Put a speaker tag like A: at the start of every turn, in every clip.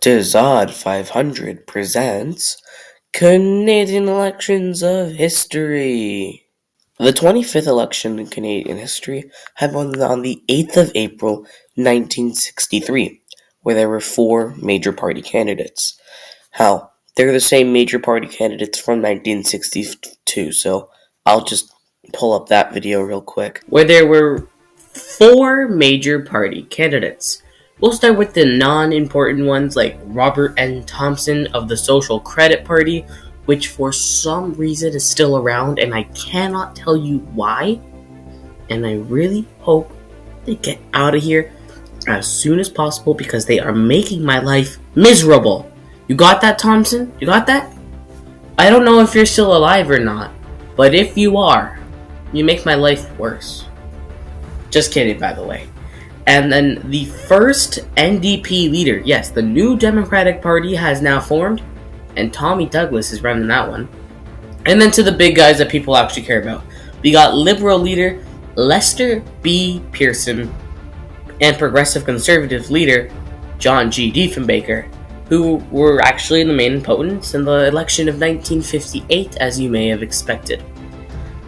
A: Shazad 500 presents Canadian Elections of History. The 25th election in Canadian history happened on the 8th of April, 1963, where there were four major party candidates. Hell, they're the same major party candidates from 1962, so I'll just pull up that video real quick. Where there were four major party candidates. We'll start with the non-important ones like Robert N. Thompson of the Social Credit Party, which for some reason is still around, and I cannot tell you why. And I really hope they get out of here as soon as possible because they are making my life miserable. You got that, Thompson? You got that? I don't know if you're still alive or not, but if you are, you make my life worse. Just kidding, by the way. And then the first NDP leader, yes, the New Democratic Party has now formed, and Tommy Douglas is running that one. And then to the big guys that people actually care about. We got Liberal leader Lester B. Pearson and Progressive Conservative leader John G. Diefenbaker, who were actually the main opponents in the election of 1958, as you may have expected.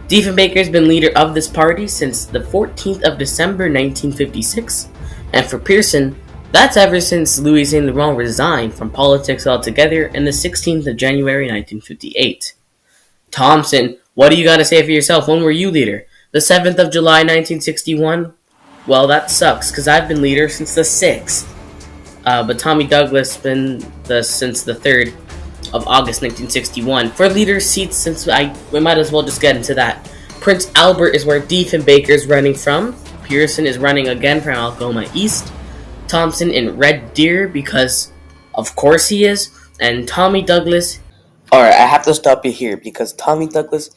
A: Diefenbaker has been leader of this party since the 14th of December 1956, and for Pearson, that's ever since Louis Saint Laurent resigned from politics altogether in the 16th of January 1958. Thompson, what do you got to say for yourself? When were you leader? The 7th of July 1961? Well, that sucks, because I've been leader since the 6th. But Tommy Douglas been since the 3rd of August 1961. For leader seats, since we might as well just get into that. Prince Albert is where Diefenbaker is running from. Pearson is running again from Algoma East. Thompson in Red Deer because of course he is. And Tommy Douglas. Alright, I have to stop you here because Tommy Douglas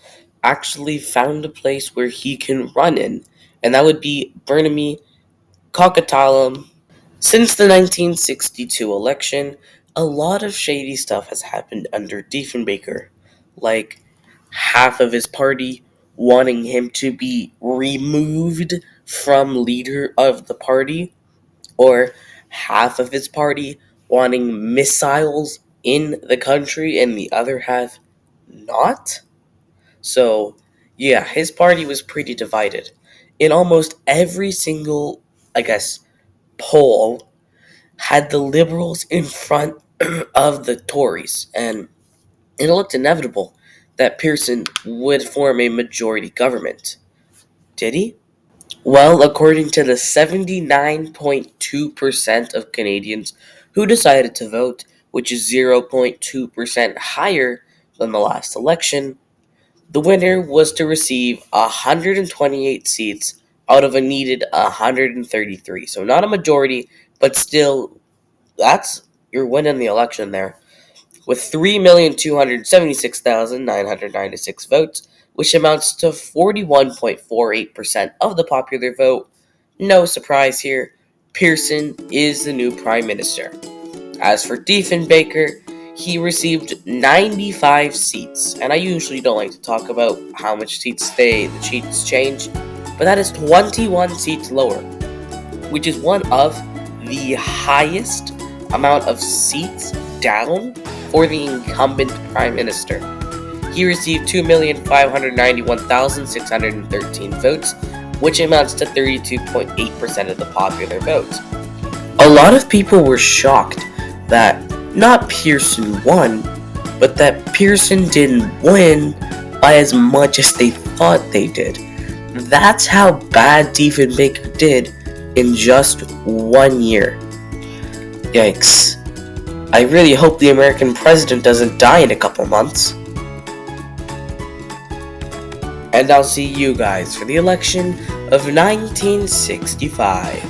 A: actually found a place where he can run in, and that would be Burnaby, Coquitlam. Since the 1962 election, a lot of shady stuff has happened under Diefenbaker, like half of his party wanting him to be removed from leader of the party, or half of his party wanting missiles in the country and the other half not. So, yeah, his party was pretty divided. In almost every single, poll had the Liberals in front of the Tories, and it looked inevitable that Pearson would form a majority government. Did he? Well, according to the 79.2% of Canadians who decided to vote, which is 0.2% higher than the last election, the winner was to receive 128 seats out of a needed 133. So not a majority, but still, you're winning the election there. With 3,276,996 votes, which amounts to 41.48% of the popular vote. No surprise here, Pearson is the new Prime Minister. As for Diefenbaker, he received 95 seats, and I usually don't like to talk about how much seats the cheats change, but that is 21 seats lower, which is one of the highest amount of seats down for the incumbent Prime Minister. He received 2,591,613 votes, which amounts to 32.8% of the popular vote. A lot of people were shocked that not Pearson won, but that Pearson didn't win by as much as they thought they did. That's how bad Diefenbaker did in just 1 year. Yikes. I really hope the American president doesn't die in a couple months. And I'll see you guys for the election of 1965.